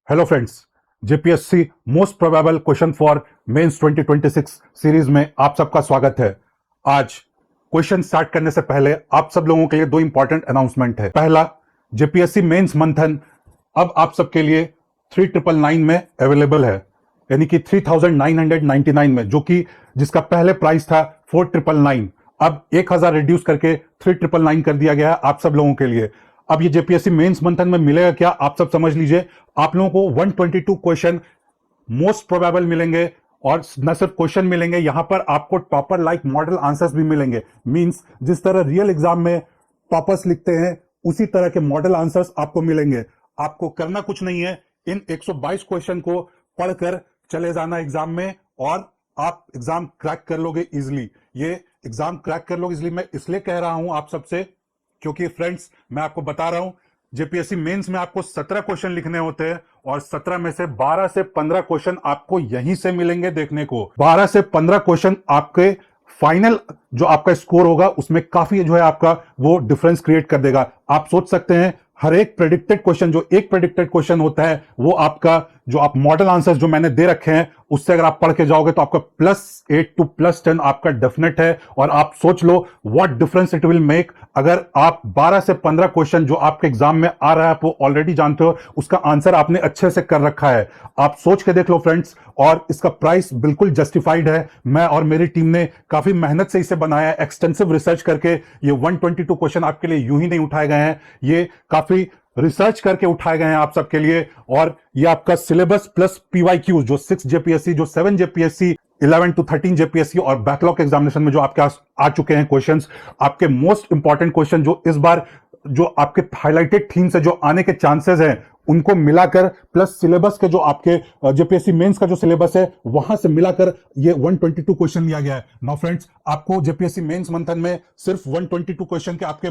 Hello friends, JPSC most probable question for mains 2026 series में आप सबका स्वागत है। आज क्वेश्चन स्टार्ट करने से पहले आप सब लोगों के लिए दो इंपॉर्टेंट अनाउंसमेंट है। पहला, जेपीएससी मेंस मंथन अब आप सबके लिए 3999 में अवेलेबल है, यानी कि 3999 में, जो कि जिसका पहले प्राइस था 4999, अब 1000 रिड्यूस करके 3999 कर दिया गया है आप सब लोगों के लिए। अब ये जेपीएससी मेंस मंथन में मिलेगा क्या, आप सब समझ लीजिए। आप लोगों को 122 क्वेश्चन मोस्ट प्रोबेबल मिलेंगे, और न सिर्फ क्वेश्चन मिलेंगे, यहां पर आपको टॉपर लाइक मॉडल आंसर्स भी मिलेंगे। मींस जिस तरह रियल एग्जाम में टॉपर्स लिखते हैं उसी तरह के मॉडल आंसर्स आपको मिलेंगे। आपको करना कुछ नहीं है, इन 122 क्वेश्चन को पढ़कर चले जाना एग्जाम में, और आप एग्जाम क्रैक कर लोगे इजिली। ये एग्जाम क्रैक कर लोगे इजिली मैं इसलिए कह रहा हूं आप सबसे, क्योंकि फ्रेंड्स मैं आपको बता रहा हूं, जेपीएससी मेंस में आपको 17 क्वेश्चन लिखने होते हैं, और 17 में से 12 से 15 क्वेश्चन आपको यहीं से मिलेंगे देखने को। 12 से 15 क्वेश्चन आपके फाइनल जो आपका स्कोर होगा उसमें काफी जो है आपका वो डिफरेंस क्रिएट कर देगा। आप सोच सकते हैं हर एक प्रेडिक्टेड क्वेश्चन, जो एक प्रेडिक्टेड क्वेश्चन होता है, वो आपका जो आप मॉडल आंसर्स जो मैंने दे रखे हैं उससे अगर आप पढ़ के जाओगे तो आपका +8 to +10 आपका डेफिनेट है। और आप सोच लो what difference it will make अगर आप 12 से 15 क्वेश्चन जो आपके एग्जाम में आ रहा है, आप वो ऑलरेडी जानते हो, उसका आंसर आपने अच्छे से कर रखा है। आप सोच के देख लो फ्रेंड्स, और इसका प्राइस बिल्कुल जस्टिफाइड है। मैं और मेरी टीम ने काफी मेहनत से इसे बनाया है, एक्सटेंसिव रिसर्च करके। ये 122 क्वेश्चन आपके लिए यूं ही नहीं उठाए गए हैं, ये काफी रिसर्च करके उठाए गए हैं आप सबके लिए। और ये आपका सिलेबस प्लस पीवाईक्यू, जो 6 जेपीएससी, जो 7 जेपीएससी, 11 to 13 जेपीएससी और बैकलॉग एग्जामिनेशन में जो आपके आ चुके हैं क्वेश्चंस, आपके मोस्ट इंपॉर्टेंट क्वेश्चन जो इस बार जो आपके हाईलाइटेड थीम से जो आने के चांसेस हैं उनको मिलाकर, प्लस सिलेबस के जो आपके जेपीएससी मेंस का जो सिलेबस है वहां से मिलाकर ये 122 क्वेश्चन लिया गया है। नाउ फ्रेंड्स, आपको जेपीएससी मेंस मंथन में सिर्फ 122 क्वेश्चन के आपके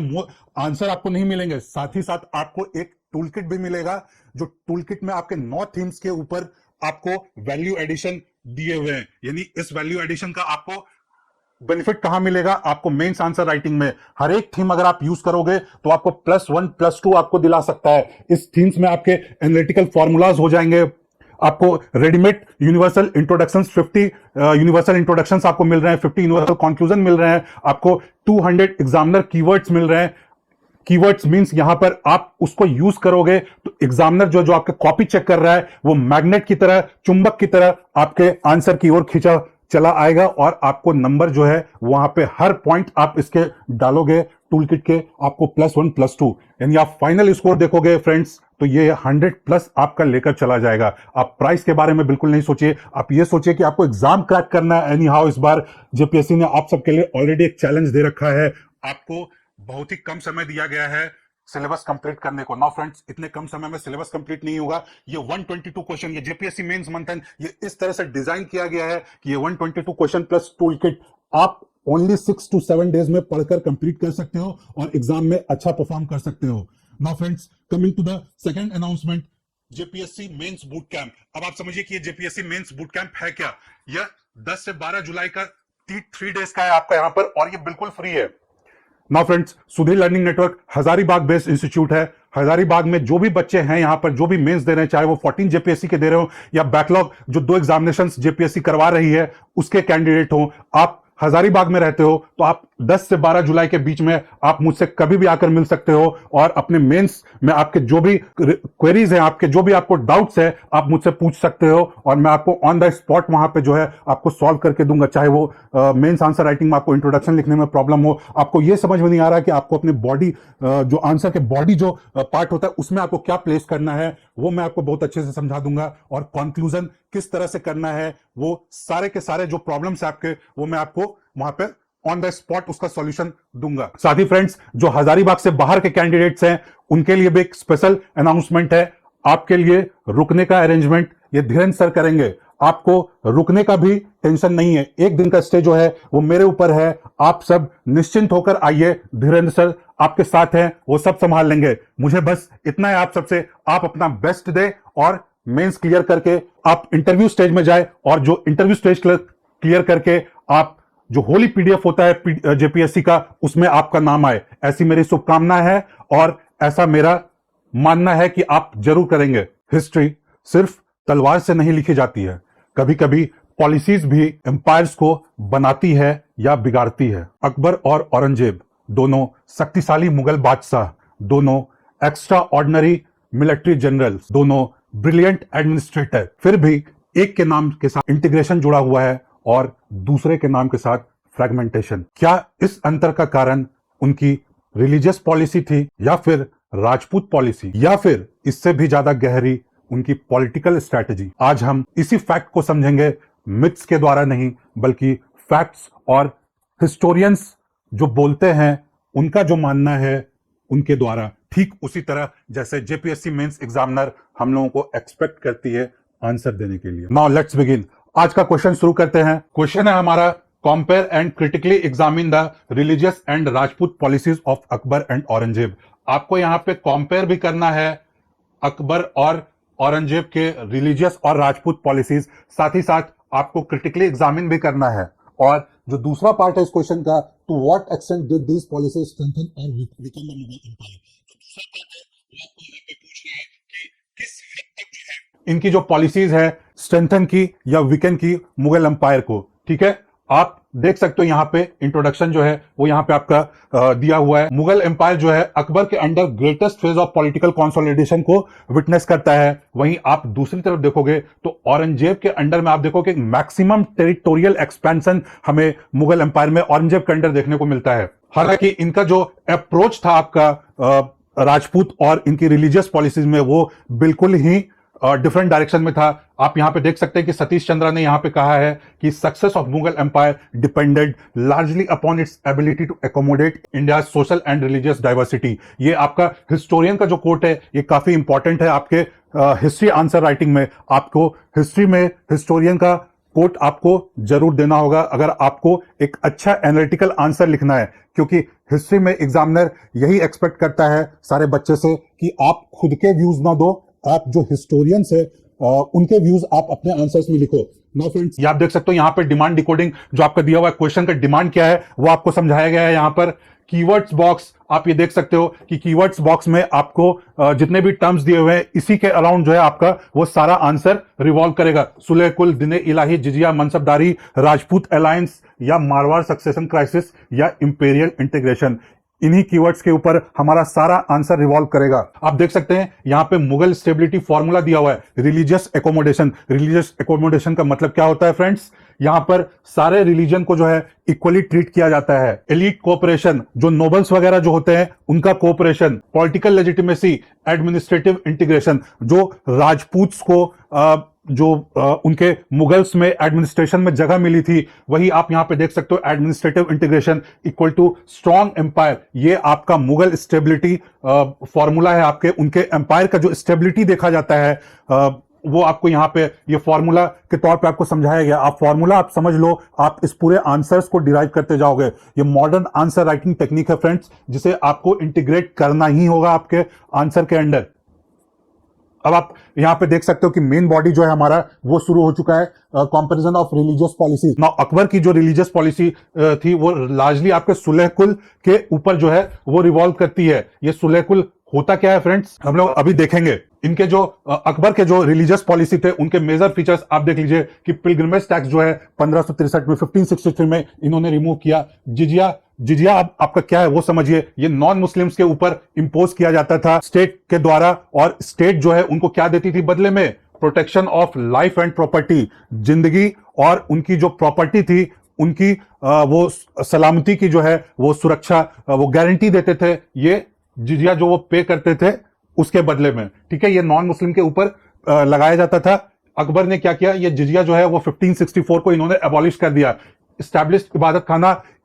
आंसर आपको नहीं मिलेंगे, साथ ही साथ आपको एक टूल किट भी मिलेगा, जो टूल किट में आपके 9 थीम्स के ऊपर आपको वैल्यू एडिशन दिए हुए हैं। यानी इस वैल्यू एडिशन का आपको बेनिफिट कहां मिलेगा, आपको मेंस आंसर राइटिंग में हर एक थीम अगर आप यूज करोगे तो आपको +1 +2 आपको दिला सकता है। इस थीम्स में आपके एनालिटिकल फॉर्मूलाज हो जाएंगे, आपको readymade universal introductions 50 universal introductions आपको मिल रहे हैं, 50 यूनिवर्सल कंक्लूजन मिल रहे हैं, आपको 200 एग्जामिनर कीवर्ड्स मिल रहे हैं। कीवर्ड्स मींस यहां पर आप उसको यूज करोगे तो एग्जामिनर जो जो आपका कॉपी चेक कर रहा है वो मैग्नेट की तरह, चुंबक की तरह आपके आंसर की ओर खींचा चला आएगा, और आपको नंबर जो है वहां पे हर पॉइंट आप इसके डालोगे टूल किट के, आपको +1 +2, यानी आप फाइनल स्कोर देखोगे फ्रेंड्स तो ये 100+ आपका लेकर चला जाएगा। आप प्राइस के बारे में बिल्कुल नहीं सोचिए, आप ये सोचिए कि आपको एग्जाम क्रैक करना है। एनी हाउ इस बार जेपीएससी ने आप सबके लिए ऑलरेडी एक चैलेंज दे रखा है, आपको बहुत ही कम समय दिया गया है सिलेबस कंप्लीट करने को। नाउ फ्रेंड्स, इतने कम समय में सिलेबस कंप्लीट नहीं होगा। ये 122 क्वेश्चन, ये जेपीएससी मेंस मंथन ये इस तरह से डिजाइन किया गया है कि ये 122 क्वेश्चन प्लस टूल किट आप ओनली 6 to 7 डेज में पढ़कर कंप्लीट कर सकते हो और एग्जाम में अच्छा परफॉर्म कर सकते हो। Now friends, coming to the second announcement, JPSC mains boot camp. अब आप समझिए कि ये जेपीएससी मेंस बूट कैंप है क्या। यह 10 से 12 जुलाई का 3 डेज का है आपका यहाँ पर, और ये बिल्कुल फ्री है। Now friends, Sudhir learning network Hazaribagh based institute है। हजारीबाग में जो भी बच्चे हैं यहाँ पर, जो भी मेंस दे रहे हैं, चाहे वो 14 जेपीएससी के दे रहे हो या बैकलॉग जो 2 एग्जामिनेशंस जेपीएससी करवा रही है उसके कैंडिडेट हो, आप हजारीबाग में रहते हो तो आप 10 से 12 जुलाई के बीच में आप मुझसे कभी भी आकर मिल सकते हो, और अपने मेंस में आपके जो भी क्वेरीज हैं, आपके जो भी आपको डाउट्स है, आप मुझसे पूछ सकते हो, और मैं आपको ऑन द स्पॉट वहां पे जो है आपको सॉल्व करके दूंगा। चाहे वो मेंस आंसर राइटिंग में आपको इंट्रोडक्शन लिखने में प्रॉब्लम हो, आपको ये समझ में नहीं आ रहा है कि आपको अपने बॉडी जो आंसर के बॉडी जो पार्ट होता है उसमें आपको क्या प्लेस करना है, वो मैं आपको बहुत अच्छे से समझा दूंगा, और कंक्लूजन किस तरह से करना है, वो सारे के सारे जो प्रॉब्लम्स है आपके, वो मैं आपको वहां पे ऑन द स्पॉट उसका सॉल्यूशन दूंगा। साथ ही फ्रेंड्स, जो हजारीबाग से बाहर के कैंडिडेट्स हैं उनके लिए भी एक स्पेशल अनाउंसमेंट है। आपके लिए रुकने का अरेंजमेंट ये धीरेन्द्र सर करेंगे, आपको रुकने का भी टेंशन नहीं है। एक दिन का स्टे जो है वो मेरे ऊपर है, आप सब निश्चिंत होकर आइए, धीरेन्द्र सर आपके साथ हैं, वो सब संभाल लेंगे। मुझे बस इतना है आप सबसे, आप अपना बेस्ट दे और मेंस क्लियर करके आप इंटरव्यू स्टेज में जाए, और जो इंटरव्यू स्टेज क्लियर करके आप जो होली पीडीएफ होता है जेपीएससी का, उसमें आपका नाम आए, ऐसी मेरी शुभकामना है, और ऐसा मेरा मानना है कि आप जरूर करेंगे। हिस्ट्री सिर्फ तलवार से नहीं लिखी जाती है, कभी कभी पॉलिसीज भी एम्पायर्स को बनाती है या बिगाड़ती है। अकबर और औरंगजेब दोनों शक्तिशाली मुगल बादशाह, दोनों एक्स्ट्रा ऑर्डिनरी मिलिट्री जनरल्स, दोनों ब्रिलियंट एडमिनिस्ट्रेटर, फिर भी एक के नाम के साथ इंटीग्रेशन जुड़ा हुआ है और दूसरे के नाम के साथ फ्रेगमेंटेशन। क्या इस अंतर का कारण उनकी रिलीजियस पॉलिसी थी या फिर राजपूत पॉलिसी, या फिर इससे भी ज्यादा गहरी उनकी पॉलिटिकल स्ट्रैटेजी? आज हम इसी फैक्ट को समझेंगे, मिथ्स के द्वारा नहीं बल्कि फैक्ट्स और हिस्टोरियंस जो बोलते हैं उनका जो मानना है उनके द्वारा, ठीक उसी तरह जैसे जेपीएससी मेंस एग्जामिनर हम लोगों को एक्सपेक्ट करती है आंसर देने के लिए। Now let's begin. आज का क्वेश्चन शुरू करते हैं। क्वेश्चन है हमारा, compare and critically examine the religious and Rajput policies of Akbar and Aurangzeb. आपको यहां पे कंपेयर भी करना है अकबर और औरंगजेब के रिलीजियस और राजपूत पॉलिसीज, साथ ही साथ आपको क्रिटिकली एग्जामिन भी करना है। और जो दूसरा पार्ट है इस क्वेश्चन का, to what extent did these policies strengthen और वीकन द मुगल एम्पायर। तो दूसरा पार्ट है वो आपको यहाँ पे पूछ रहा है कि किस हद तक जो है इनकी जो पॉलिसीज है स्ट्रेंथन की या वीकन की मुगल एम्पायर को। ठीक है, आप देख सकते हो यहाँ पे इंट्रोडक्शन जो है वो यहाँ पे आपका दिया हुआ है। मुगल एम्पायर जो है अकबर के under greatest phase of political consolidation को विटनेस करता है। वहीं आप दूसरी तरफ देखोगे तो औरंगजेब के अंडर में आप देखोगे मैक्सिमम टेरिटोरियल एक्सपेंशन हमें मुगल एम्पायर में औरंगजेब के अंडर देखने को मिलता है। हालांकि इनका जो अप्रोच था आपका राजपूत और इनकी रिलीजियस पॉलिसीज में वो बिल्कुल ही डिफरेंट डायरेक्शन में था। आप यहां पे देख सकते हैं कि सतीश चंद्रा ने यहां पे कहा है कि success of Mughal empire depended largely upon its ability to accommodate India social and religious diversity. ये आपका हिस्टोरियन का जो कोट है ये काफी इंपॉर्टेंट है आपके हिस्ट्री आंसर राइटिंग में। आपको हिस्ट्री में हिस्टोरियन का कोट आपको जरूर देना होगा अगर आपको एक अच्छा एनालिटिकल आंसर लिखना है, क्योंकि हिस्ट्री में एग्जामिनर यही एक्सपेक्ट करता है सारे बच्चे से कि आप खुद के व्यूज ना दो, आप जो हिस्टोरियंस है उनके व्यूज आप अपने आंसर्स में लिखो। नो फ्रेंड्स, ये आप देख सकते हो यहाँ पे डिमांड डिकोडिंग जो आपका दिया हुआ है, क्वेश्चन का डिमांड क्या है वो आपको समझाया गया है। यहाँ पर कीवर्ड्स बॉक्स आप ये देख सकते हो कि कीवर्ड्स बॉक्स में आपको जितने भी टर्म्स दिए हुए हैं इसी के अराउंड जो है आपका वो सारा आंसर रिवॉल्व करेगा। सुलह कुल, दिने इलाही, जिजिया, मनसबदारी, राजपूत अलायंस या मारवाड़ सक्सेशन क्राइसिस या इंपीरियल इंटीग्रेशन, इन्हीं कीवर्ड्स के ऊपर हमारा सारा आंसर रिवॉल्व करेगा। आप देख सकते हैं यहां पे मुगल स्टेबिलिटी फॉर्मूला दिया हुआ है, रिलीजियस एकोमोडेशन। रिलीजियस एकोमोडेशन का मतलब क्या होता है फ्रेंड्स? यहां पर सारे रिलीजन को जो है इक्वली ट्रीट किया जाता है। एलीट कोऑपरेशन, जो नोबल्स वगैरह जो होते हैं उनका cooperation, political legitimacy, administrative integration, जो राजपूत्स को उनके मुगल्स में एडमिनिस्ट्रेशन में जगह मिली थी, वही आप यहां पे देख सकते हो administrative integration equal to strong empire. ये आपका मुगल स्टेबिलिटी फॉर्मूला है। आपके उनके एम्पायर का जो स्टेबिलिटी देखा जाता है वो आपको यहां पे ये फॉर्मूला के तौर पे आपको समझाया गया। आप फॉर्मूला आप समझ लो, आप इस पूरे आंसर्स को डिराइव करते जाओगे। ये मॉडर्न आंसर राइटिंग टेक्निक है फ्रेंड्स, जिसे आपको इंटीग्रेट करना ही होगा आपके आंसर के अंदर। अब आप यहां पे देख सकते हो कि मेन बॉडी जो है हमारा वो शुरू हो चुका है, comparison of religious policies. Now Akbar की जो रिलीजियस पॉलिसी थी वो लार्जली आपके सुलह कुल के ऊपर जो है वो रिवॉल्व करती है। ये सुलह कुल होता क्या है फ्रेंड्स, हम लोग अभी देखेंगे। इनके जो अकबर के जो रिलीजियस पॉलिसी थे उनके मेजर फीचर्स आप देख लीजिए कि पिलग्रिमेज टैक्स जो है 1563 में 1563 में इन्होंने रिमूव किया। जिजिया आपका क्या है वो समझिए, ये नॉन मुस्लिम्स के ऊपर इंपोज किया जाता था स्टेट के द्वारा, और स्टेट जो है उनको क्या देती थी बदले में? Protection of life and property, जिंदगी और उनकी जो प्रॉपर्टी थी उनकी वो सलामती की जो है वो सुरक्षा वो गारंटी देते थे। ये जिजिया जो वो पे करते थे उसके बदले में, ठीक है, ये नॉन मुस्लिम के ऊपर लगाया जाता था। अकबर ने क्या किया, ये जिजिया जो है वो 1564 को इन्होंने एबॉलिश कर दिया। स्टैब्लिश्ड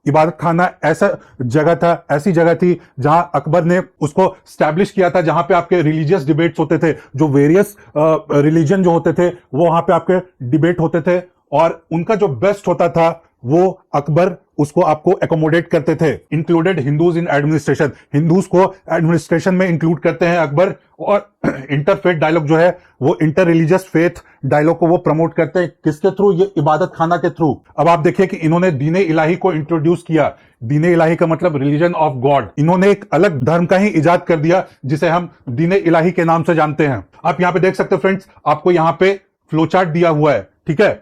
इबादत खाना ऐसी जगह थी जहां अकबर ने उसको स्टैब्लिश किया था, जहां पे आपके रिलीजियस डिबेट्स होते थे, जो वेरियस रिलीजन जो होते थे वो वहां पे आपके डिबेट होते थे, और उनका जो बेस्ट होता था वो अकबर उसको आपको एकोमोडेट करते थे। Included Hindus in administration, Hindus को एडमिनिस्ट्रेशन में इंक्लूड करते हैं अकबर। और इंटरफेथ डायलॉग जो है वो इंटर रिलीजियस फेथ डायलॉग को वो प्रमोट करते हैं किसके थ्रू, ये इबादत खाना के थ्रू। अब आप देखिए कि इन्होंने दीने इलाही को इंट्रोड्यूस किया। दीने इलाही का मतलब रिलीजन ऑफ गॉड। इन्होंने एक अलग धर्म का ही इजाद कर दिया जिसे हम दीने इलाही के नाम से जानते हैं। आप यहां पे देख सकते हो फ्रेंड्स, आपको यहां पे फ्लोचार्ट दिया हुआ है, ठीक है।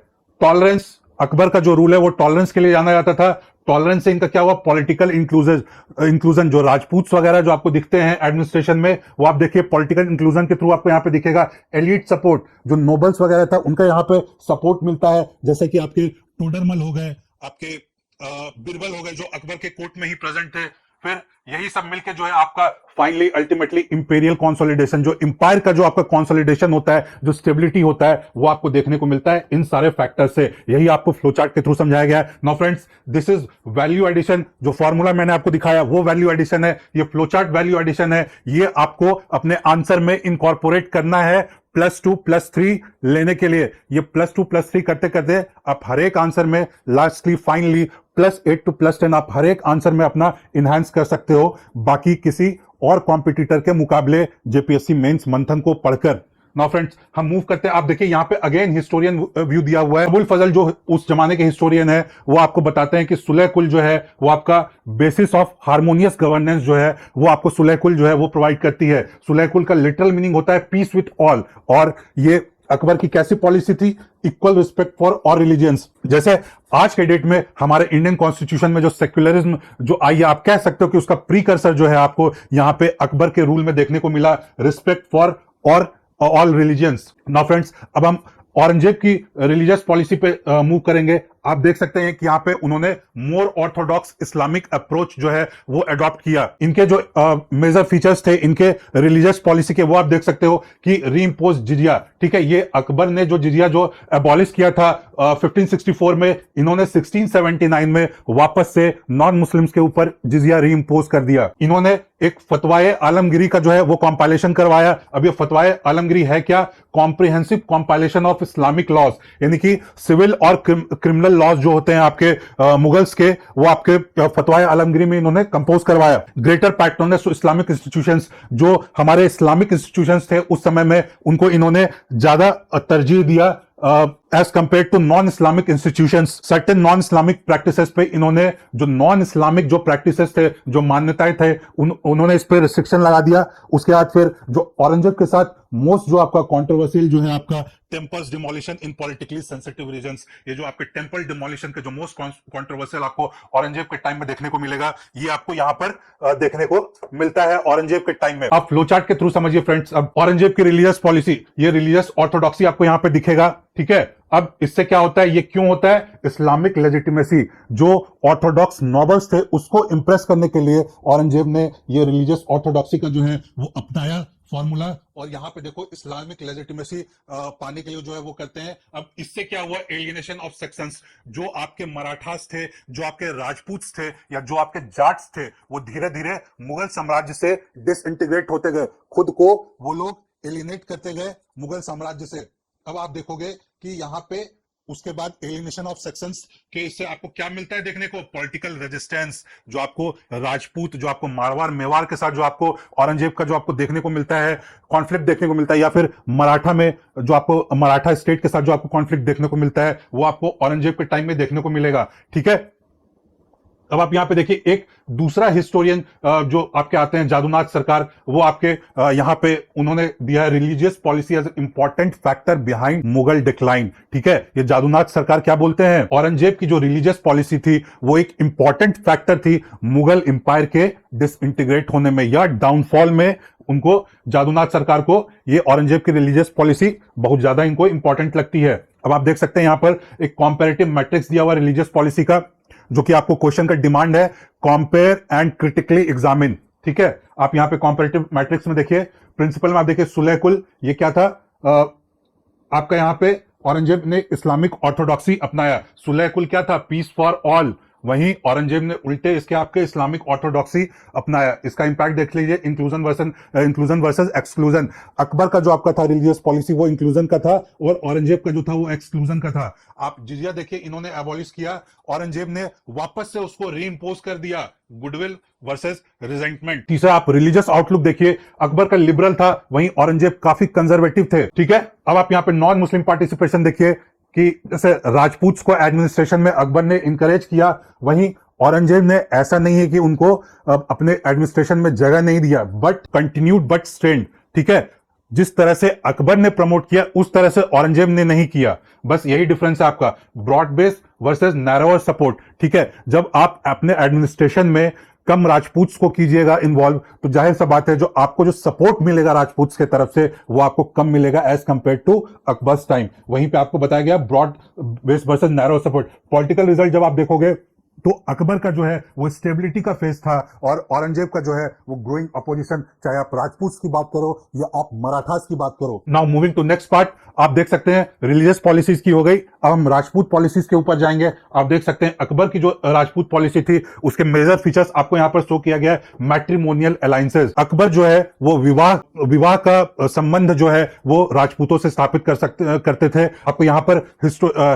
टॉलरेंस, अकबर का जो रूल है वो टॉलरेंस के लिए जाना जाता था। टॉलरेंस से इनका क्या हुआ, पॉलिटिकल इंक्लूजन। जो राजपूत वगैरह जो आपको दिखते हैं एडमिनिस्ट्रेशन में, वो आप देखिए पॉलिटिकल इंक्लूजन के थ्रू आपको यहां पे दिखेगा। एलिट सपोर्ट, जो नोबल्स वगैरह था उनका यहां पे सपोर्ट मिलता है, जैसे कि आपके टोडरमल हो गए, आपके बिरबल हो गए, जो अकबर के कोर्ट में ही प्रेजेंट थे। फिर यही सब मिलके जो है आपका फाइनली अल्टीमेटली इंपीरियल कंसोलिडेशन, जो इंपायर का जो आपका कंसोलिडेशन होता है, जो स्टेबिलिटी होता है, वो आपको देखने को मिलता है इन सारे फैक्टर से। यही आपको फ्लोचार्ट के थ्रू समझाया गया है। Now friends, this is value addition. जो फॉर्मूला मैंने आपको दिखाया वो वैल्यू एडिशन है, ये फ्लोचार्ट वैल्यू एडिशन है। ये आपको अपने आंसर में इनकॉर्पोरेट करना है +2 +3 लेने के लिए। ये +2 +3 करते करते आप हर एक आंसर में लास्टली फाइनली +8 to +10 आप हर एक आंसर में अपना इनहैंस कर सकते हो, बाकी किसी और कॉम्पिटिटर के मुकाबले जेपीएससी मेंस मंथन को पढ़कर। नाउ फ्रेंड्स, हम मूव करते हैं। आप देखिए यहां पे अगेन हिस्टोरियन व्यू दिया हुआ है। अबुल फजल जो उस जमाने के हिस्टोरियन है, वो आपको बताते हैं कि सुलह कुल जो है वो आपका बेसिस ऑफ हार्मोनियस गवर्नेंस जो है वो आपको सुलह कुल जो है वो प्रोवाइड करती है। सुलह कुल का लिटरल मीनिंग होता है पीस विथ ऑल, और ये अकबर की कैसी पॉलिसी थी, equal respect for all religions. जैसे आज के डेट में हमारे इंडियन कॉन्स्टिट्यूशन में जो सेक्युलरिज्म जो आई है, आप कह सकते हो कि उसका प्रीकर्सर जो है आपको यहां पे अकबर के रूल में देखने को मिला, respect for all religions. Now friends, अब हम औरंगजेब की रिलीजियस पॉलिसी पे मूव करेंगे। आप देख सकते हैं कि यहां पे उन्होंने मोर ऑर्थोडॉक्स इस्लामिक अप्रोच जो है वो अडॉप्ट किया। इनके जो मेजर फीचर्स थे इनके रिलीजियस पॉलिसी के, वो आप देख सकते हो कि रीइंपोज जिजिया, ठीक है। ये अकबर ने जो जिजिया जो एबॉलिश किया था 1564 में, इन्होंने 1679 में वापस से नॉन मुस्लिम्स के ऊपर जिजिया रीइंपोज कर दिया। इन्होंने एक फतवाए आलमगिरी का जो है वो कंपाइलेशन करवाया। अब ये फतवाए आलमगिरी है क्या, comprehensive compilation of Islamic laws, यानी कि सिविल और क्रिमिनल लॉज जो होते हैं आपके मुगल्स के, वो आपके फतवाए आलमगिरी में इन्होंने कंपोज करवाया। ग्रेटर पैट्रोनेस टू इस्लामिक इंस्टीट्यूशंस, जो हमारे इस्लामिक इंस्टीट्यूशंस थे उस समय में, उनको इन्होंने ज्यादा तरजीह दिया as compare to non Islamic institutions. Certain non Islamic practices पे इन्होंने, जो नॉन इस्लामिक जो प्रैक्टिसेस थे, जो मान्यताएं थे, उन्होंने इस पे रिस्ट्रिक्शन लगा दिया। उसके बाद फिर जो औरंगजेब के साथ मोस्ट जो आपका कंट्रोवर्शियल जो है आपका टेम्पल्स डिमोलिशन इन पॉलिटिकली सेंसिटिव रीजन्स, ये जो आपके टेम्पल डिमोलिशन के जो मोस्ट कंट्रोवर्शियल आपको औरंगजेब के टाइम में देखने को मिलेगा, ये आपको यहां पर देखने को मिलता है औरंगजेब के टाइम में। आप फ्लोचार्ट के थ्रू समझिए फ्रेंड्स। अब औरंगजेब की रिलीजियस पॉलिसी, ये रिलीजियस ऑर्थोडॉक्सी आपको यहां पे दिखेगा, ठीक है। अब इससे क्या होता है, ये क्यों होता है, इस्लामिक लेजिटिमेसी, जो ऑर्थोडॉक्स नॉबल्स थे उसको इंप्रेस करने के लिए औरंगजेब ने ये रिलीजियस ऑर्थोडॉक्सी का जो है वो अपनाया फॉर्मूला। और यहां पे देखो इस्लामिक लेजिटिमेसी पाने के लिए जो है वो करते हैं। अब इससे क्या हुआ, एलियनेशन ऑफ सेक्शंस, जो आपके मराठास थे, जो आपके राजपूत थे, या जो आपके जाट्स थे, वो धीरे धीरे मुगल साम्राज्य से डिसइंटीग्रेट होते गए, खुद को वो लोग एलिनेट करते गए मुगल साम्राज्य से। अब आप देखोगे कि यहां पे उसके बाद एलिनेशन ऑफ सेक्शंस के इससे आपको क्या मिलता है देखने को, पॉलिटिकल रेजिस्टेंस, जो आपको राजपूत, जो आपको मारवाड़ मेवाड़ के साथ जो आपको औरंगजेब का जो आपको देखने को मिलता है कॉन्फ्लिक्ट देखने को मिलता है, या फिर मराठा में जो आपको मराठा स्टेट के साथ जो आपको कॉन्फ्लिक्ट देखने को मिलता है, वो आपको औरंगजेब के टाइम में देखने को मिलेगा, ठीक है। अब आप यहां पे देखिए एक दूसरा हिस्टोरियन जो आपके आते हैं, जादूनाथ सरकार, वो आपके यहां पे उन्होंने दिया है religious policy as important factor behind Mughal decline, ठीक है। ये जादूनाथ सरकार क्या बोलते हैं, औरंगजेब की जो रिलीजियस पॉलिसी थी वो एक इंपॉर्टेंट फैक्टर थी मुगल इंपायर के डिसइंटीग्रेट होने में या डाउनफॉल में। उनको, जादूनाथ सरकार को, ये औरंगजेब की रिलीजियस पॉलिसी बहुत ज्यादा इनको इंपॉर्टेंट लगती है। अब आप देख सकते हैं यहां पर एक कॉम्पेरेटिव मैट्रिक्स दिया हुआ रिलीजियस पॉलिसी का, जो कि आपको क्वेश्चन का डिमांड है, कंपेयर एंड क्रिटिकली एग्जामिन, ठीक है। आप यहां पे कंपैरेटिव मैट्रिक्स में देखिए, प्रिंसिपल में आप देखिए सुलह कुल, ये क्या था, आपका यहां पे औरंगजेब ने इस्लामिक ऑर्थोडॉक्सी अपनाया। सुलह कुल क्या था, पीस फॉर ऑल, वहीं औरंगजेब ने उल्टे इसके आपके इस्लामिक ऑर्थोडॉक्सी अपनाया। इसका इंपैक्ट देख लीजिए, इंक्लूजन वर्सेस एक्सक्लूजन। अकबर का जो आपका था रिलीजियस पॉलिसी वो इंक्लूजन का था और औरंगजेब का जो था वो एक्सक्लूजन का था। आप जिजिया देखिए, इन्होंने एबॉलिश किया, औरंगजेब ने वापस से उसको रीइंपोज कर दिया। Goodwill versus resentment. तीसरा आप रिलीजियस आउटलुक देखिए, अकबर का लिबरल था, वहीं औरंगजेब काफी कंजर्वेटिव थे। ठीक है, अब आप यहां पे नॉन मुस्लिम पार्टिसिपेशन देखिए कि जैसे राजपूत को एडमिनिस्ट्रेशन में अकबर ने इंकरेज किया, वहीं औरंगजेब ने ऐसा नहीं है कि उनको अपने एडमिनिस्ट्रेशन में जगह नहीं दिया, बट कंटिन्यूड बट स्ट्रेंड। ठीक है, जिस तरह से अकबर ने प्रमोट किया उस तरह से औरंगजेब ने नहीं किया। बस यही डिफरेंस है आपका, broad base versus narrower support. ठीक है, जब आप अपने एडमिनिस्ट्रेशन में कम राजपूत को कीजिएगा इन्वॉल्व, तो जाहिर सा बात है जो आपको जो सपोर्ट मिलेगा राजपूत के तरफ से वो आपको कम मिलेगा as compare to Akbar's time. वहीं पे आपको बताया गया broad base versus narrow support. Political result जब आप देखोगे तो अकबर का जो है वो स्टेबिलिटी का फेज था और औरंगजेब का जो है वो ग्रोइंग अपोजिशन, चाहे आप राजपूत की बात करो या आप मराठास की बात करो। Now moving to next part, आप देख सकते हैं रिलीजियस पॉलिसीज की हो गई, अब हम राजपूत पॉलिसीज के ऊपर जाएंगे। आप देख सकते हैं अकबर की जो राजपूत पॉलिसी थी उसके मेजर फीचर्स आपको यहां पर शो किया गया है। मैट्रिमोनियल अलायंसेस, अकबर जो है वो विवाह का संबंध जो है वो राजपूतों से स्थापित करते थे। आपको यहां पर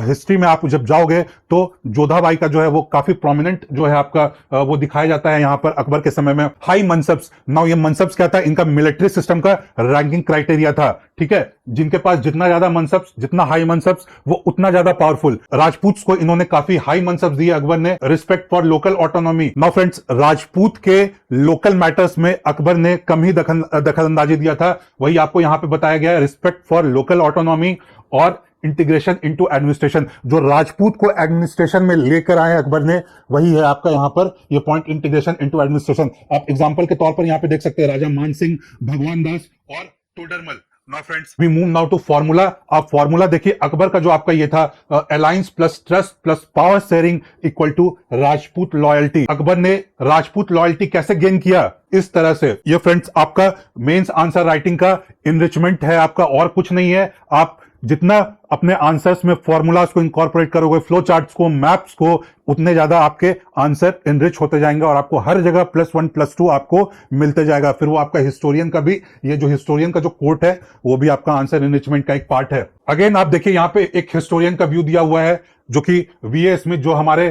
हिस्ट्री में आप जब जाओगे तो जोधाबाई का जो है वो काफी प्रोमिनेंट जो है आपका वो दिखाया जाता है यहां पर अकबर के समय में। हाई मनसब्स, नाउ ये मनसब्स क्या था, इनका मिलिट्री सिस्टम का रैंकिंग क्राइटेरिया था। ठीक है, जिनके पास जितना ज्यादा मनसब्स, जितना हाई मनसब्स, वो उतना ज्यादा पावरफुल। राजपूत को इन्होंने काफी हाई मनसब्स दिए अकबर ने। Respect for local autonomy, now friends Rajput के लोकल मैटर्स में अकबर ने कम ही दखल अंदाजी दिया था। वही आपको यहां पे बताया गया है, रिस्पेक्ट फॉर लोकल ऑटोनॉमी और इंटीग्रेशन इनटू एडमिनिस्ट्रेशन। जो राजपूत को एडमिनिस्ट्रेशन में लेकर आए अकबर ने, वही है आपका यहां पर ये पॉइंट, इंटीग्रेशन इनटू एडमिनिस्ट्रेशन। आप एग्जांपल के तौर पर यहां पे देख सकते हैं राजा मान सिंह, भगवान दास और Todarmal. Now friends we move now to formula. आप फॉर्मूला देखिए, अकबर का जो आपका ये था alliance plus trust plus power sharing equal to Rajput loyalty. Akbar ने राजपूत लॉयल्टी कैसे गेन किया, इस तरह से। ये फ्रेंड्स आपका मेंस आंसर राइटिंग का इनरिचमेंट है आपका, और कुछ नहीं है। आप जितना अपने आंसर्स में फॉर्मूलाज को इंकॉर्पोरेट करोगे, फ्लो चार्ट्स को, मैप्स को, उतने ज्यादा आपके आंसर इनरिच होते जाएंगे और आपको हर जगह +1 +2 आपको मिलते जाएगा। फिर वो आपका हिस्टोरियन का भी, ये जो हिस्टोरियन का जो कोट है वो भी आपका आंसर इनरिचमेंट का एक पार्ट है। अगेन आप देखिए यहां पे एक हिस्टोरियन का व्यू दिया हुआ है जो कि वीए स्मिथ, जो हमारे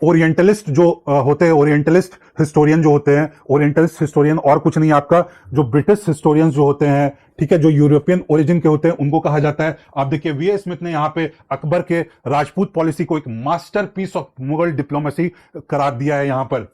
ओरिएंटलिस्ट जो होते हैं, ओरिएंटलिस्ट हिस्टोरियन जो होते हैं, ओरिएंटलिस्ट हिस्टोरियन और कुछ नहीं आपका, जो ब्रिटिश हिस्टोरियंस जो होते हैं, ठीक है, जो यूरोपियन ओरिजिन के होते हैं, उनको कहा जाता है। आप देखिए वीए स्मिथ ने यहां पे अकबर के राजपूत पॉलिसी को एक मास्टरपीस ऑफ मुगल डिप्लोमेसी करार दिया है यहां पर।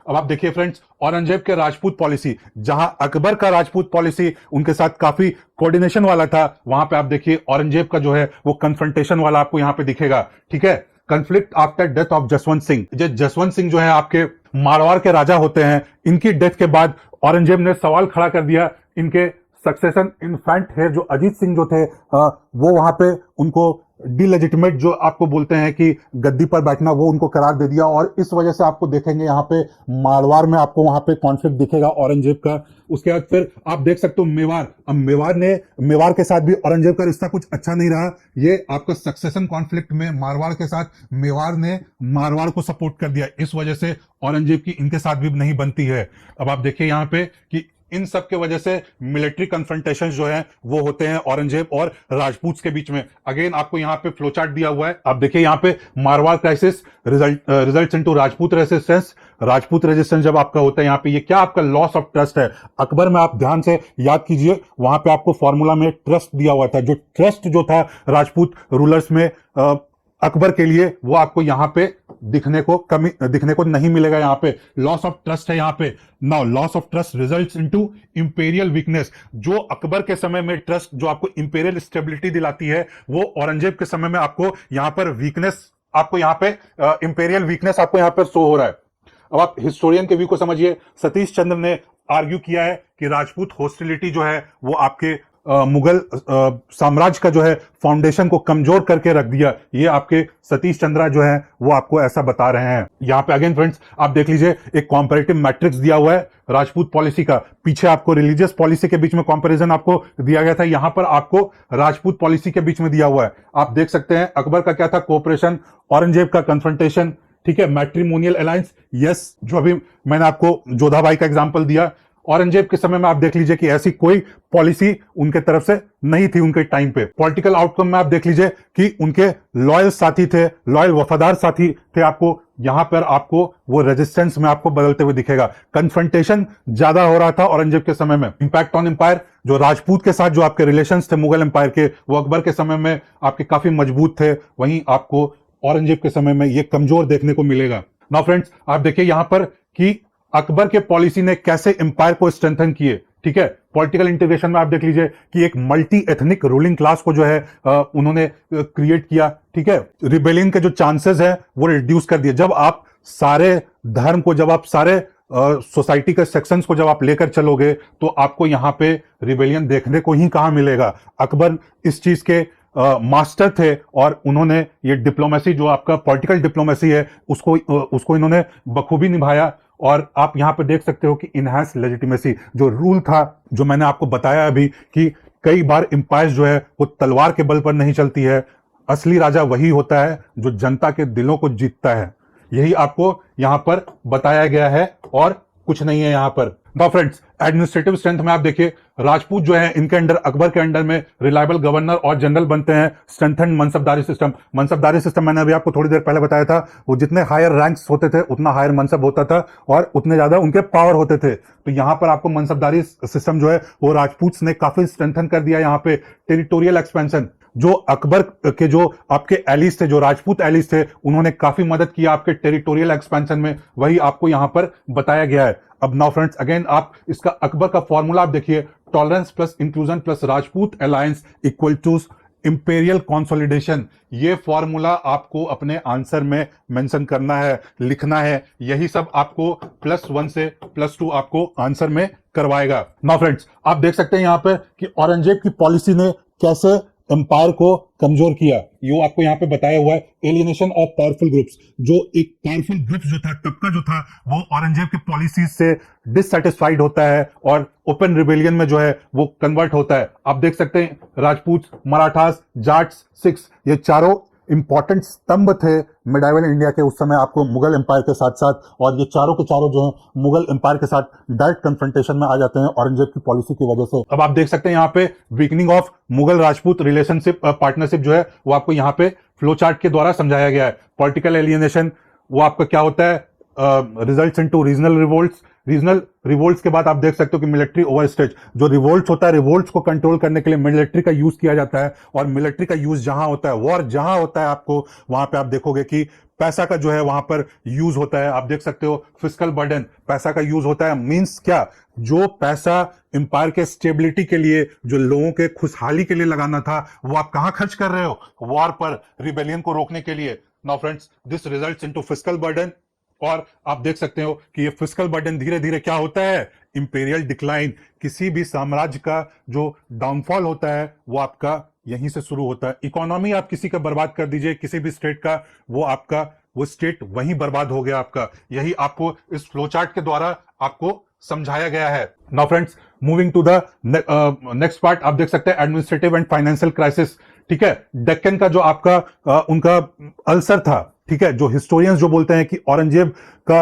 अब आप देखिए फ्रेंड्स, औरंगजेब के राजपूत पॉलिसी, जहां अकबर का राजपूत पॉलिसी उनके साथ काफी कोऑर्डिनेशन वाला था, वहां पे आप देखिए औरंगजेब का जो है वो कन्फ्रंटेशन वाला आपको यहां पे दिखेगा। ठीक है, conflict after death of Jaswant Singh. Jaswant Singh जो है आपके मारवाड़ के राजा होते हैं, इनकी डेथ के बाद औरंगजेब ने सवाल खड़ा कर दिया इनके सक्सेशन इनफैंट है जो अजीत सिंह जो थे, वो वहां पे उनको डिलेजिटिमेट जो आपको बोलते हैं कि गद्दी पर बैठना, वो उनको करार दे दिया। और इस वजह से आपको देखेंगे यहाँ पे मारवाड़ में आपको वहां पे कॉन्फ्लिक्ट दिखेगा औरंगजेब का। उसके बाद फिर आप देख सकते हो मेवाड़। अब मेवाड़ के साथ भी औरंगजेब का रिश्ता कुछ अच्छा नहीं रहा। ये आपका सक्सेशन कॉन्फ्लिक्ट में मारवाड़ के साथ मेवाड़ ने मारवाड़ को सपोर्ट कर दिया, इस वजह से औरंगजेब की इनके साथ भी नहीं बनती है। अब आप देखिए यहाँ पे कि इन सब के वजह से मिलिट्री कन्फ्रंटेशंस जो है वो होते हैं औरंगजेब और राजपूत के बीच में। अगेन आपको यहाँ पे फ्लो चार्ट दिया हुआ है, आप देखिए यहाँ पे Marwar crisis results into Rajput resistance. Rajput resistance जब आपका होता है यहाँ पे, ये क्या आपका लॉस ऑफ ट्रस्ट है। अकबर में आप ध्यान से याद कीजिए, वहां पे आपको फॉर्मूला में ट्रस्ट दिया हुआ था। जो ट्रस्ट जो था राजपूत रूलर्स में अकबर के लिए, वो आपको यहां पे दिखने को नहीं मिलेगा। यहां पे लॉस ऑफ ट्रस्ट है। यहां पे now loss of trust results into imperial weakness. जो अकबर के समय में ट्रस्ट जो आपको इंपीरियल स्टेबिलिटी दिलाती है, वो औरंगजेब के समय में आपको यहां पर वीकनेस, आपको यहां पे इंपीरियल वीकनेस आपको यहां पर शो हो रहा है। अब आप हिस्टोरियन के व्यू को समझिए। सतीश चंद्र ने आर्ग्यू किया है कि राजपूत हॉस्टिलिटी जो है वो आपके मुगल साम्राज्य का जो है फाउंडेशन को कमजोर करके रख दिया। ये आपके सतीश चंद्रा जो है वो आपको ऐसा बता रहे हैं। यहां पे अगेन फ्रेंड्स आप देख लीजिए, एक कॉम्पैरेटिव मैट्रिक्स दिया हुआ है राजपूत पॉलिसी का। पीछे आपको रिलीजियस पॉलिसी के बीच में कंपैरिजन आपको दिया गया था, यहां पर आपको राजपूत पॉलिसी के बीच में दिया हुआ है। आप देख सकते हैं अकबर का क्या था, कोऑपरेशन, औरंगजेब का कन्फ्रंटेशन। ठीक है, मैट्रिमोनियल अलायंस, यस, जो अभी मैंने आपको जोधा भाई का एग्जांपल दिया। औरंगजेब के समय में आप देख लीजिए कि ऐसी कोई पॉलिसी उनके तरफ से नहीं थी उनके टाइम पे। पॉलिटिकल आउटकम में आप देख लीजिए कि उनके लॉयल साथी थे, लॉयल वफादार साथी थे। आपको यहां पर आपको वो रेजिस्टेंस में आपको बदलते हुए दिखेगा। कन्फ्रंटेशन ज्यादा हो रहा था औरंगजेब के समय में। इंपैक्ट ऑन एम्पायर, जो राजपूत के साथ जो आपके रिलेशंस थे मुगल एम्पायर के, वो अकबर के समय में आपके काफी मजबूत थे, वहीं आपको औरंगजेब के समय में ये कमजोर देखने को मिलेगा। नाउ फ्रेंड्स, आप देखिए यहां पर कि अकबर के पॉलिसी ने कैसे एम्पायर को स्ट्रेंथन किए। ठीक है, पॉलिटिकल इंटीग्रेशन में आप देख लीजिए कि एक मल्टी एथनिक रूलिंग क्लास को जो है उन्होंने क्रिएट किया। ठीक है, रिबेलियन के जो चांसेस है वो रिड्यूस कर दिए। जब आप सारे धर्म को, जब आप सारे सोसाइटी के सेक्शंस को जब आप लेकर चलोगे तो आपको यहां पे रिबेलियन देखने को ही कहां मिलेगा। अकबर इस चीज के मास्टर थे और उन्होंने ये डिप्लोमेसी, जो आपका पॉलिटिकल डिप्लोमेसी है, उसको इन्होंने बखूबी निभाया। और आप यहां पे देख सकते हो कि इनहैंस लेजिटिमेसी, जो रूल था, जो मैंने आपको बताया अभी कि कई बार एम्पायर जो है वो तलवार के बल पर नहीं चलती है, असली राजा वही होता है जो जनता के दिलों को जीतता है। यही आपको यहां पर बताया गया है और कुछ नहीं है यहां पर। नाउ फ्रेंड्स, एडमिनिस्ट्रेटिव स्ट्रेंथ में आप देखिए राजपूत जो है इनके अंडर, अकबर के अंडर में रिलायबल गवर्नर और जनरल बनते हैं। स्ट्रेंथन मनसबदारी सिस्टम, मनसबदारी सिस्टम मैंने अभी आपको थोड़ी देर पहले बताया था, वो जितने हायर रैंक्स होते थे उतना हायर मनसब होता था और उतने ज्यादा उनके पावर होते थे। तो यहां पर आपको मनसबदारी सिस्टम जो है वो राजपूत ने काफी स्ट्रेंथन कर दिया। यहां पे टेरिटोरियल एक्सपेंशन, जो अकबर के जो आपके एलिस थे, जो राजपूत एलिस थे, उन्होंने काफी मदद किया आपके टेरिटोरियल एक्सपेंशन में, वही आपको यहां पर बताया गया है। अब नाउ फ्रेंड्स, अगेन आप इसका अकबर का फॉर्मूला आप देखिए, tolerance plus inclusion plus Rajput alliance equal to imperial consolidation. ये फॉर्मूला आपको अपने आंसर में मेंशन करना है, लिखना है। यही सब आपको +1 से +2 आपको आंसर में करवाएगा। नाउ फ्रेंड्स, आप देख सकते हैं यहां पर कि औरंगजेब की पॉलिसी ने कैसे एम्पायर को कमजोर किया। ये आपको यहां पे बताया हुआ है, एलियनेशन ऑफ पावरफुल ग्रुप्स। जो एक पावरफुल ग्रुप जो था, तबका जो था, वो औरंगजेब की पॉलिसीज से डिससेटिस्फाइड होता है और ओपन रिबेलियन में जो है वो कन्वर्ट होता है। आप देख सकते हैं राजपूत, मराठास, जाट्स, सिख्स, ये चारों इंपॉर्टेंट स्तंभ थे मिडाइवल इंडिया के उस समय आपको मुगल एम्पायर के साथ साथ, और ये चारों के चारों जो है मुगल एम्पायर के साथ डायरेक्ट कन्फ्रंटेशन में आ जाते हैं औरंगजेब की पॉलिसी की वजह से। अब आप देख सकते हैं यहाँ पे weakening of Mughal Rajput relationship partnership जो है वो आपको यहाँ पे फ्लो चार्ट के द्वारा समझाया गया है। पॉलिटिकल एलियनेशन वो आपका क्या होता है, results into regional revolts. Regional revolts के बाद आप देख सकते हो कि मिलिट्री ओवरस्टेज, जो रिवोल्ट्स होता है, रिवोल्ट्स को कंट्रोल करने के लिए मिलिट्री का यूज किया जाता है। और मिलिट्री का यूज जहां होता है, वॉर जहां होता है, आपको वहां पे आप देखोगे कि पैसा का जो है वहां पर यूज होता है। आप देख सकते हो फिस्कल बर्डन, पैसा का यूज होता है। मींस क्या, जो पैसा एम्पायर के स्टेबिलिटी के लिए, जो लोगों के खुशहाली के लिए लगाना था, वो आप कहां खर्च कर रहे हो, वॉर पर, रिबेलियन को रोकने के लिए। Now friends, this results into fiscal burden. और आप देख सकते हो कि ये फिस्कल बर्डन धीरे धीरे क्या होता है, इंपीरियल डिक्लाइन। किसी भी साम्राज्य का जो डाउनफॉल होता है वो आपका यहीं से शुरू होता है। इकोनॉमी आप किसी का बर्बाद कर दीजिए, किसी भी स्टेट का, वो स्टेट वहीं बर्बाद हो गया आपका। यही आपको इस फ्लोचार्ट के द्वारा आपको समझाया गया है। Now friends, moving to the next part, आप देख सकते हैं एडमिनिस्ट्रेटिव एंड फाइनेंशियल क्राइसिस। ठीक है, डेक्कन का जो आपका उनका अल्सर था, ठीक है, जो हिस्टोरियंस जो बोलते हैं कि औरंगजेब का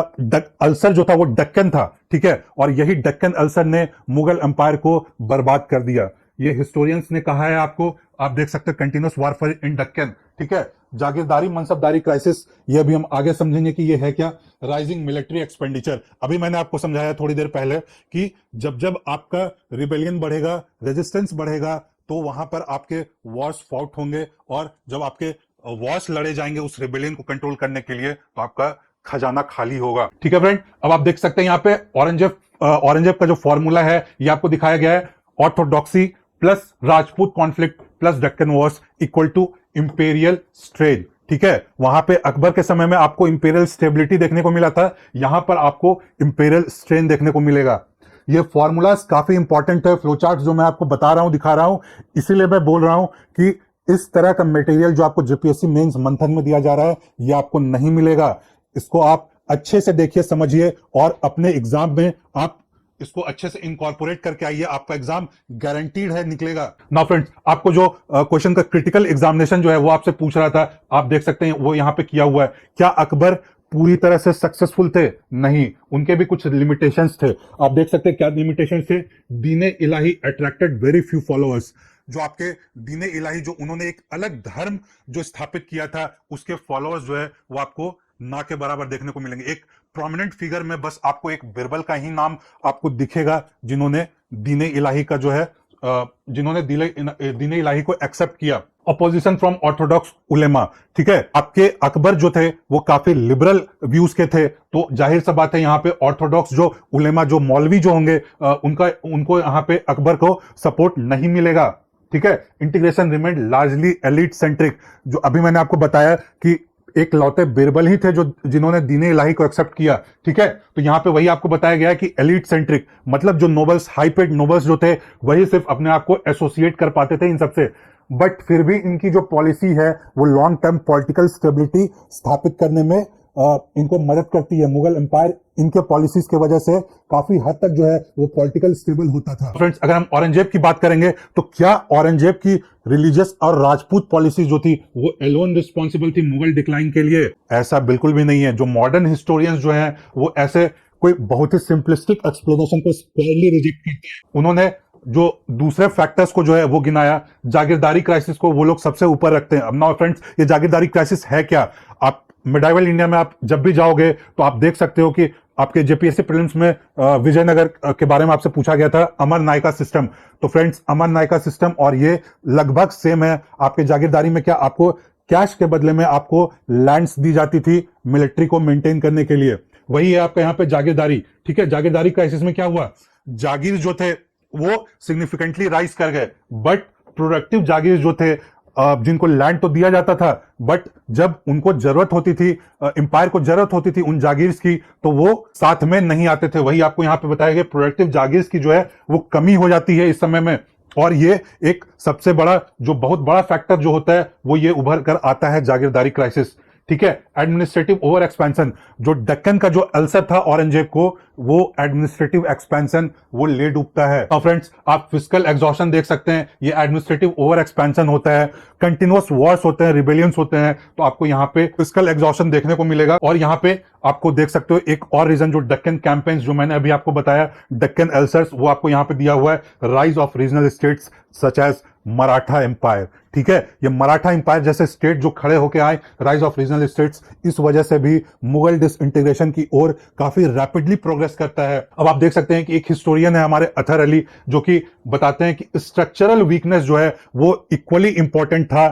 अल्सर जो था वो डेक्कन था। ठीक है, और यही डेक्कन अल्सर ने मुगल एम्पायर को बर्बाद कर दिया। ये हिस्टोरियंस ने कहा है आपको, आप देख सकते हैं कंटिन्यूअस वॉरफेयर इन डेक्कन। ठीक है, जागीरदारी मनसबदारी क्राइसिस, ये भी हम आगे समझेंगे कि ये है क्या। राइजिंग मिलिट्री एक्सपेंडिचर, अभी मैंने आपको समझाया थोड़ी देर पहले कि जब जब आपका रिबेलियन बढ़ेगा, रेजिस्टेंस बढ़ेगा, तो वहां पर आपके वॉर्स फाउट होंगे, और जब आपके वॉर्स लड़े जाएंगे उस रिबेलियन को कंट्रोल करने के लिए, तो आपका खजाना खाली होगा। ठीक है फ्रेंड, अब आप देख सकते हैं यहाँ पे औरंगजेब का जो फॉर्मूला है ये आपको दिखाया गया है। Orthodoxy plus Rajput conflict plus Deccan wars equal to imperial strain. ठीक है, वहां पे अकबर के समय में आपको इंपेरियल स्टेबिलिटी देखने को मिला था, यहां पर आपको इंपेरियल स्ट्रेन देखने को मिलेगा। ये फॉर्मूलाज काफी इंपॉर्टेंट है, फ्लोचार्ट जो मैं आपको बता रहा हूं, दिखा रहा हूं, इसीलिए मैं बोल रहा हूं कि इस तरह का मटेरियल जो आपको जेपीएससी मेंस मंथन में दिया जा रहा है ये आपको नहीं मिलेगा। इसको आप अच्छे से देखिए, समझिए, और अपने एग्जाम में आप इसको अच्छे से इनकॉर्पोरेट करके आइए, आपका एग्जाम गारंटीड है निकलेगा। नाउ फ्रेंड्स, आपको जो क्वेश्चन का क्रिटिकल एग्जामिनेशन जो है वो आपसे पूछ रहा था, आप देख सकते हैं वो यहां पे किया हुआ है। क्या अकबर पूरी तरह से सक्सेसफुल थे? नहीं, उनके भी कुछ लिमिटेशंस थे। आप देख सकते हैं क्या लिमिटेशन थे। दीने इलाही अट्रैक्टेड वेरी फ्यू फॉलोअर्स। जो आपके दीने इलाही, जो उन्होंने एक अलग धर्म जो स्थापित किया था, उसके फॉलोअर्स जो है वो आपको ना के बराबर देखने को मिलेंगे। एक प्रोमिनेंट फिगर में बस आपको एक बिरबल का ही नाम आपको दिखेगा, जिन्होंने दीने इलाही का जो है जिन्होंने दीने इलाही को एक्सेप्ट किया। अपोजिशन फ्रॉम ऑर्थोडॉक्स उलेमा, ठीक है। आपके अकबर जो थे वो काफी लिबरल व्यूज के थे, तो जाहिर सा बात है यहाँ पे ऑर्थोडॉक्स जो उलेमा, जो मौलवी जो होंगे, उनको यहाँ पे अकबर को सपोर्ट नहीं मिलेगा, ठीक है। Integration remained largely elite centric. जो अभी मैंने आपको बताया कि एक लौते बिरबल ही थे जो जिन्होंने दीने इलाही को एक्सेप्ट किया, ठीक है। तो यहां पे वही आपको बताया गया है कि एलिट सेंट्रिक, मतलब जो नोबल्स, हाई पेड नोबल्स जो थे, वही सिर्फ अपने आप को एसोसिएट कर पाते थे इन सबसे। बट फिर भी इनकी जो पॉलिसी है वो लॉन्ग टर्म पॉलिटिकल स्टेबिलिटी स्थापित करने में इनको मदद करती है। मुगल एम्पायर इनके पॉलिसीज की वजह से काफी हद तक जो है वो पॉलिटिकल स्टेबल होता था। फ्रेंड्स, अगर हम औरंगजेब की बात करेंगे तो क्या औरंगजेब की रिलीजियस और राजपूत पॉलिसी जो थी वो एलोन रिस्पॉन्सिबल थी मुगल डिक्लाइन के लिए? ऐसा बिल्कुल भी नहीं है। जो मॉडर्न हिस्टोरियंस जो हैं वो ऐसे कोई बहुत ही सिंपलिस्टिक एक्सप्लेनेशन को स्क्वायरली रिजेक्ट करते हैं। उन्होंने जो दूसरे फैक्टर्स को जो है वो गिनाया, जागीरदारी क्राइसिस को वो लोग सबसे ऊपर रखते हैं। अब नाउ फ्रेंड्स, ये जागीरदारी क्राइसिस है क्या? आप मिडाइवल इंडिया में आप जब भी जाओगे तो आप देख सकते हो कि आपके जेपीएससी प्रीलिम्स में विजयनगर के बारे में आपसे पूछा गया था, अमर नायका सिस्टम। तो फ्रेंड्स, अमर नायका सिस्टम और ये लगभग सेम है। आपके जागीरदारी में क्या, आपको कैश के बदले में आपको लैंड्स दी जाती थी मिलिट्री को मेंटेन करने के लिए। वही है आपका यहाँ पे जागीरदारी, ठीक है। जागीरदारी क्राइसिस में क्या हुआ? जागीर जो थे वो सिग्निफिकेंटली राइज कर गए, बट प्रोडक्टिव जागीर जो थे, जिनको लैंड तो दिया जाता था, बट जब उनको जरूरत होती थी, एम्पायर को जरूरत होती थी उन जागीर्स की, तो वो साथ में नहीं आते थे। वही आपको यहां पे बताया गया, प्रोडक्टिव जागीर्स की जो है वो कमी हो जाती है इस समय में। और ये एक सबसे बड़ा, जो बहुत बड़ा फैक्टर जो होता है वो ये उभर कर आता है जागीरदारी क्राइसिस, ठीक है। एडमिनिस्ट्रेटिव ओवर एक्सपेंशन, जो दक्कन का जो अल्सर था औरंगजेब को, वो एडमिनिस्ट्रेटिव एक्सपेंशन वो ले डूबता है। और फ्रेंड्स, आप फिस्कल एग्जॉशन देख सकते हैं, ये एडमिनिस्ट्रेटिव ओवर एक्सपेंशन होता है। कंटिन्यूअस वॉर्स होते हैं, रिबेलियंस होते हैं, तो आपको यहाँ पे फिस्कल एग्जॉशन देखने को मिलेगा। और यहाँ पे आपको देख सकते हो एक और रीजन, जो डक्कन कैंपेन्स जो मैंने अभी आपको बताया, डक्कन अल्सर्स, वो आपको यहाँ पे दिया हुआ है। Rise of regional states such as Maratha empire, ठीक है। ये मराठा एम्पायर जैसे स्टेट जो खड़े होके आए, राइज ऑफ रीजनल स्टेट्स, इस वजह से भी मुगल डिसइंटीग्रेशन की ओर काफी रैपिडली प्रोग्रेस करता है। अब आप देख सकते हैं कि एक हिस्टोरियन है हमारे अतहर अली, जो कि बताते हैं कि स्ट्रक्चरल वीकनेस जो है वो इक्वली इंपॉर्टेंट था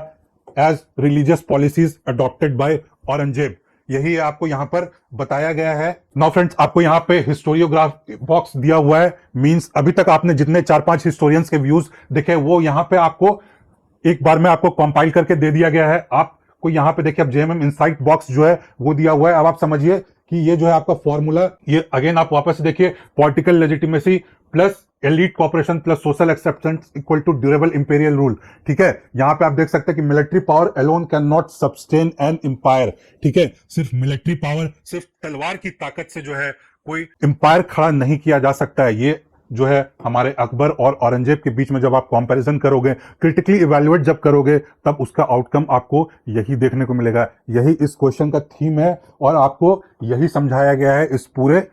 as religious policies adopted by Aurangzeb. यही आपको यहां पर बताया गया है। नाउ फ्रेंड्स, आपको यहां पे हिस्टोरियोग्राफ बॉक्स दिया हुआ है। मींस अभी तक आपने जितने 4-5 हिस्टोरियंस के व्यूज देखे, वो यहां पे आपको एक बार में आपको कंपाइल करके दे दिया गया है। आपको यहां पे देखिए, अब जेएमएम इनसाइट बॉक्स जो है वो दिया हुआ है। अब आप समझिए कि ये जो है आपका फॉर्मूला, ये अगेन आप वापस से देखिए, political legitimacy plus elite cooperation plus social acceptance equal to durable imperial rule, ठीक है। यहां पे आप देख सकते हैं कि military power alone can not sustain an empire, ठीक है। सिर्फ मिलिट्री पावर, सिर्फ तलवार की ताकत से जो है कोई एम्पायर खड़ा नहीं किया जा सकता है। ये जो है हमारे अकबर और औरंगजेब के बीच में जब आप कंपैरिजन करोगे, क्रिटिकली इवैल्यूएट जब करोगे, तब उसका आउटकम आपको यही देखने को मिलेगा। यही इस क्वेश्चन का थीम है और आपको यही समझाया गया है इस पूरे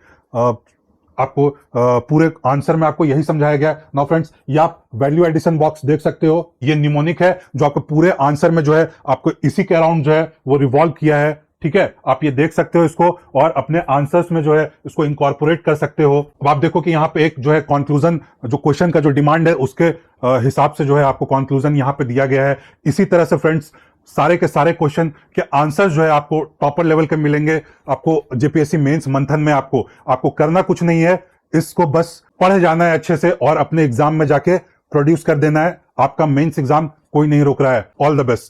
पूरे आंसर में आपको यही समझाया गया। नाउ फ्रेंड्स, ये आप वैल्यू एडिशन बॉक्स देख सकते हो, ये निमोनिक है जो आपको पूरे आंसर में जो है आपको इसी के अराउंड जो है वो रिवॉल्व किया है, ठीक है। आप ये देख सकते हो इसको और अपने आंसर्स में जो है इसको इनकॉर्पोरेट कर सकते हो। अब आप देखो कि यहाँ पे एक जो है कंक्लूजन, जो क्वेश्चन का जो डिमांड है उसके हिसाब से जो है आपको कंक्लूजन यहाँ पे दिया गया है। इसी तरह से फ्रेंड्स, सारे के सारे क्वेश्चन के आंसर्स जो है आपको टॉपर लेवल के मिलेंगे। आपको जेपीएससी मेंस मंथन में आपको करना कुछ नहीं है, इसको बस पढ़ जाना है अच्छे से और अपने एग्जाम में जाके प्रोड्यूस कर देना है। आपका मेंस एग्जाम कोई नहीं रोक रहा है। All the best.